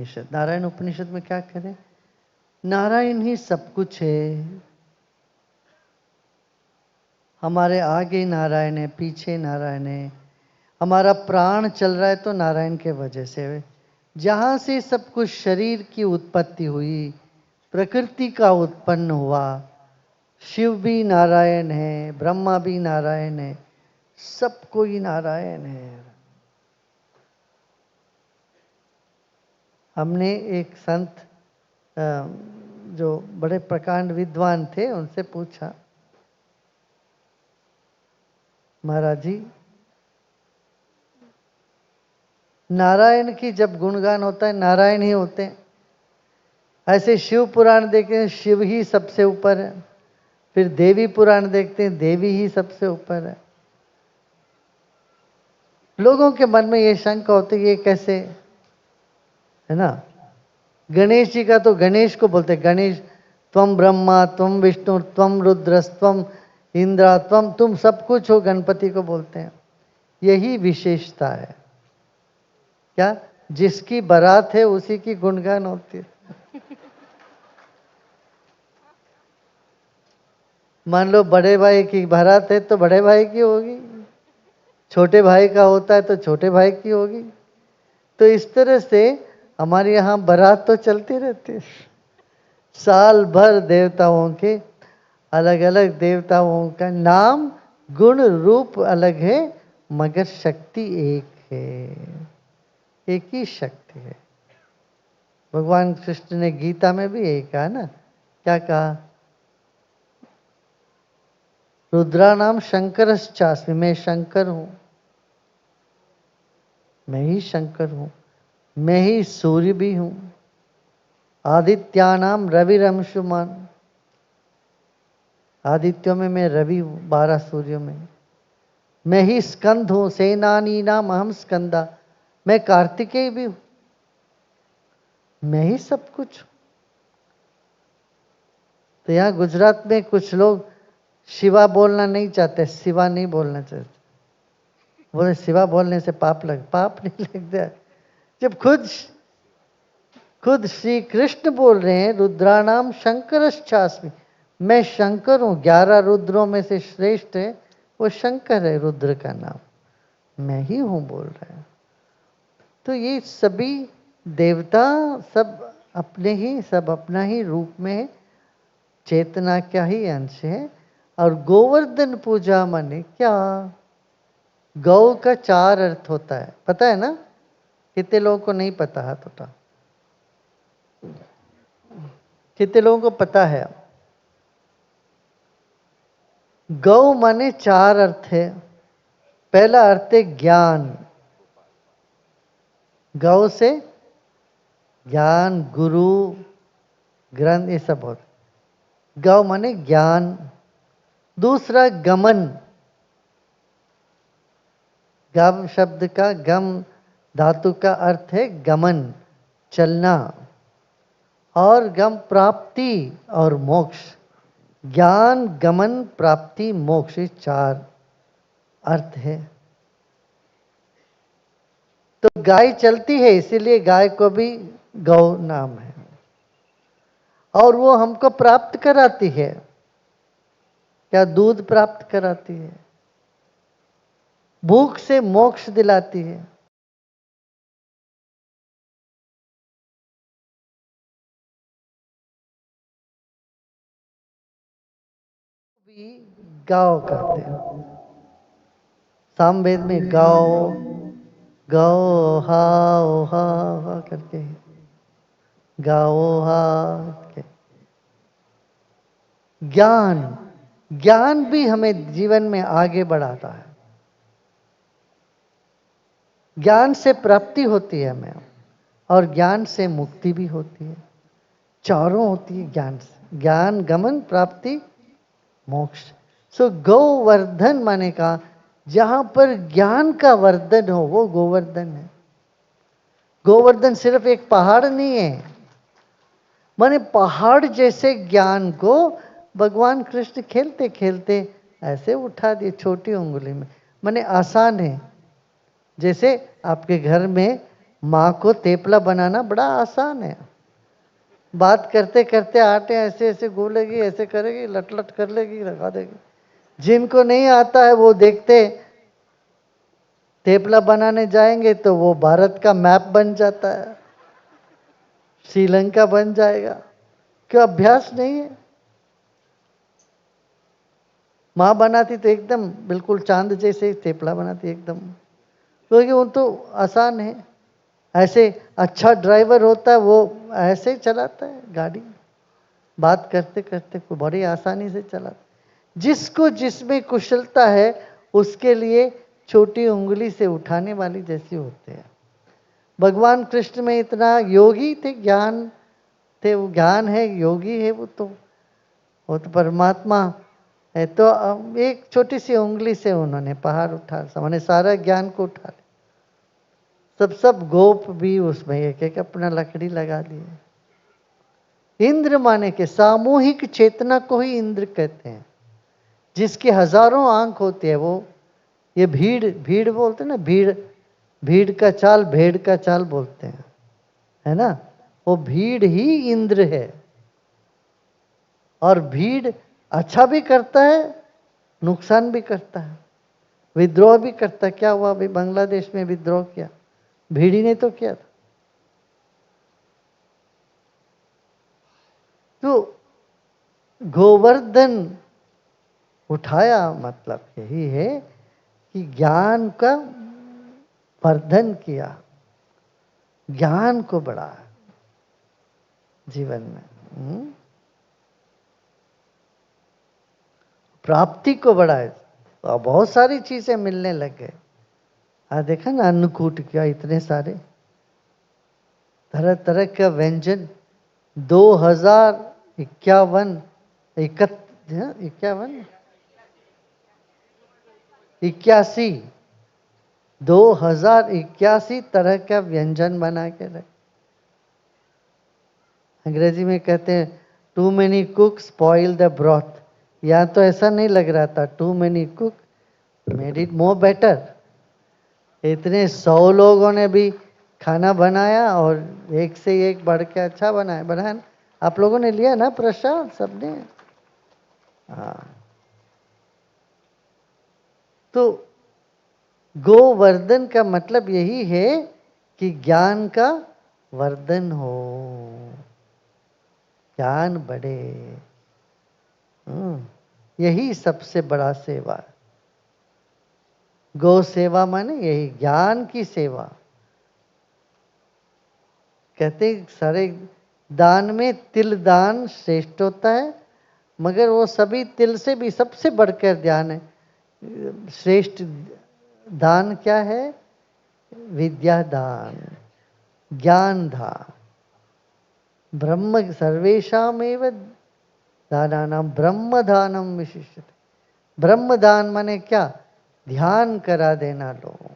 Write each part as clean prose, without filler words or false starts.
नारायण उपनिषद में क्या करें? नारायण ही सब कुछ है। हमारे आगे नारायण है, पीछे नारायण है। हमारा प्राण चल रहा है तो नारायण के वजह से। जहाँ से सब कुछ शरीर की उत्पत्ति हुई, प्रकृति का उत्पन्न हुआ, शिव भी नारायण है, ब्रह्मा भी नारायण है, सब कोई नारायण है। हमने एक संत जो बड़े प्रकांड विद्वान थे उनसे पूछा, महाराज जी नारायण की जब गुणगान होता है नारायण ही होते हैं, ऐसे शिव पुराण देखते हैं शिव ही सबसे ऊपर है, फिर देवी पुराण देखते हैं देवी ही सबसे ऊपर है। लोगों के मन में ये शंका होती है ये कैसे है ना। गणेश जी का तो गणेश को बोलते गणेश, त्वम ब्रह्मा त्वम विष्णु त्वम रुद्र त्वम इंद्रा त्वम, तुम सब कुछ हो, गणपति को बोलते हैं। यही विशेषता है क्या, जिसकी बारात है उसी की गुणगान होती है। मान लो बड़े भाई की बारात है तो बड़े भाई की होगी, छोटे भाई का होता है तो छोटे भाई की होगी। तो इस तरह से हमारे यहाँ बारात तो चलती रहती है। साल भर देवताओं के अलग अलग देवताओं का नाम गुण रूप अलग है, मगर शक्ति एक है, एक ही शक्ति है। भगवान कृष्ण ने गीता में भी यही कहा ना, क्या कहा, रुद्रा नाम शंकरश्चास्मि, मैं शंकर हूं, मैं ही शंकर हूं, मैं ही सूर्य भी हूं। आदित्यानाम रविरंशुमान, आदित्यों में मैं रवि हूं, 12 सूर्यों में। मैं ही स्कंद हूं, सेनानी नाम अहम स्कंदा, मैं कार्तिकेय भी हूं, मैं ही सब कुछ। तो यहाँ गुजरात में कुछ लोग शिवा बोलना नहीं चाहते, शिवा नहीं बोलना चाहते, बोले शिवा बोलने से पाप नहीं लगता। जब खुद श्री कृष्ण बोल रहे हैं रुद्राणाम शंकरश्चास्मि, मैं शंकर हूं, 11 रुद्रों में से श्रेष्ठ है वो शंकर है, रुद्र का नाम मैं ही हूं बोल रहे हैं। तो ये सभी देवता सब अपना ही रूप में चेतना का ही अंश है। और गोवर्धन पूजा माने क्या, गौ का 4 अर्थ होता है, पता है ना, कितने लोगों को नहीं पता, हाथ उठा, कितने लोगों को पता है। गौ माने 4 अर्थ है। पहला अर्थ है ज्ञान, गौ से ज्ञान, गुरु, ग्रंथ, ये सब होता। गौ माने ज्ञान। दूसरा गमन, गम शब्द का, गम धातु का अर्थ है गमन, चलना। और गम प्राप्ति और मोक्ष, ज्ञान गमन प्राप्ति मोक्ष, 4 अर्थ है। तो गाय चलती है इसीलिए गाय को भी गौ नाम है। और वो हमको प्राप्त कराती है, क्या, दूध प्राप्त कराती है, भूख से मोक्ष दिलाती है। भी गाओ कहते हैं, सामवेद में गाओ गाओ हाओ हा करके, गाओ हा के। ज्ञान, ज्ञान भी हमें जीवन में आगे बढ़ाता है, ज्ञान से प्राप्ति होती है हमें, और ज्ञान से मुक्ति भी होती है, चारों होती है ज्ञान से, ज्ञान गमन प्राप्ति मोक्ष। सो गोवर्धन माने का, जहां पर ज्ञान का वर्धन हो वो गोवर्धन है। गोवर्धन सिर्फ एक पहाड़ नहीं है, माने पहाड़ जैसे ज्ञान को भगवान कृष्ण खेलते खेलते ऐसे उठा दिए छोटी उंगली में। माने आसान है, जैसे आपके घर में माँ को तेपला बनाना बड़ा आसान है। बात करते करते आटे ऐसे ऐसे गोलेगी, ऐसे करेगी, लट लट कर लेगी, लगा देगी। जिनको नहीं आता है वो देखते तेपला बनाने जाएंगे तो वो भारत का मैप बन जाता है, श्रीलंका बन जाएगा। क्यों? अभ्यास नहीं है। माँ बनाती तो एकदम बिल्कुल चांद जैसे थेपला बनाती एकदम, क्योंकि वो तो आसान है। ऐसे अच्छा ड्राइवर होता है वो ऐसे ही चलाता है गाड़ी, बात करते करते को बड़ी आसानी से चलाता। जिसको जिसमें कुशलता है उसके लिए छोटी उंगली से उठाने वाली जैसी होते हैं। भगवान कृष्ण में इतना योगी थे, ज्ञान थे, वो ज्ञान है, योगी है, वो तो परमात्मा है। तो एक छोटी सी उंगली से उन्होंने पहाड़ उठा, मैंने सारा ज्ञान को उठा लिया। सब गोप भी उसमें एक एक अपना लकड़ी लगा लिए। इंद्र माने के सामूहिक चेतना को ही इंद्र कहते हैं। जिसकी हजारों आंख होती है वो, ये भीड़ भीड़ बोलते हैं ना, भीड़ भीड़ का चाल भेड़ का चाल बोलते हैं, है ना। वो भीड़ ही इंद्र है। और भीड़ अच्छा भी करता है, नुकसान भी करता है, विद्रोह भी करता है। क्या हुआ अभी बांग्लादेश में विद्रोह किया, भीड़ ने तो किया था। तो गोवर्धन उठाया मतलब यही है कि ज्ञान का वर्धन किया, ज्ञान को बढ़ाया जीवन में, प्राप्ति को बढ़ाए। तो बहुत सारी चीजें मिलने लग गए। देखा ना अन्नकूट क्या, इतने सारे तरह तरह का व्यंजन। 2051 इक्यावन 81 2081 तरह का व्यंजन बना के रखे। अंग्रेजी में कहते हैं too many cook spoil the broth. यहाँ तो ऐसा नहीं लग रहा था, too many cook made it more better. इतने 100 लोगों ने भी खाना बनाया और एक से एक बढ़ के अच्छा बनाया। आप लोगों ने लिया ना प्रसाद सबने? हाँ। तो गोवर्धन का मतलब यही है कि ज्ञान का वर्धन हो, ज्ञान बढ़े। यही सबसे बड़ा सेवा है। गौ सेवा माने यही ज्ञान की सेवा। कहते सारे दान में तिल दान श्रेष्ठ होता है, मगर वो सभी तिल से भी सबसे बढ़कर ध्यान है। श्रेष्ठ दान क्या है? विद्या दान, ज्ञान दान। ब्रह्म सर्वेशामेव दानानाम ब्रह्म दानम विशिष्यते। ब्रह्म दान माने क्या? ध्यान करा देना लोगों,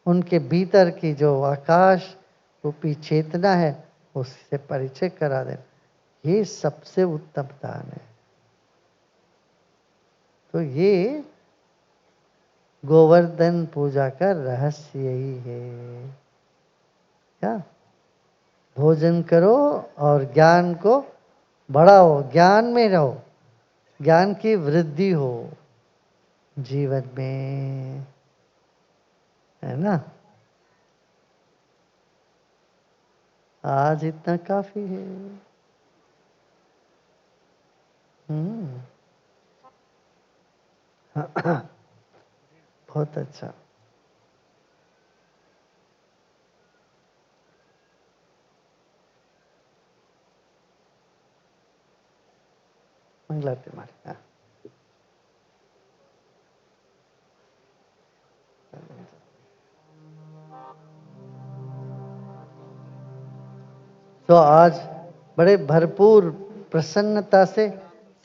उनके भीतर की जो आकाश रूपी चेतना है उससे परिचय करा देना, ये सबसे उत्तम दान है। तो ये गोवर्धन पूजा का रहस्य यही है। क्या? भोजन करो और ज्ञान को बढ़ाओ, ज्ञान में रहो, ज्ञान की वृद्धि हो जीवन में, है ना। आज इतना काफी है। हम्म। बहुत अच्छा। मंगलाते मारे। हाँ। तो आज बड़े भरपूर प्रसन्नता से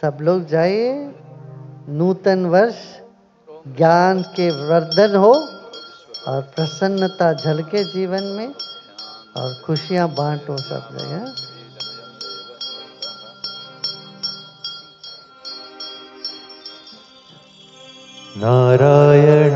सब लोग जाइए। नूतन वर्ष ज्ञान के वर्धन हो और प्रसन्नता झलके जीवन में और खुशियां बांटो सब जगह। नारायण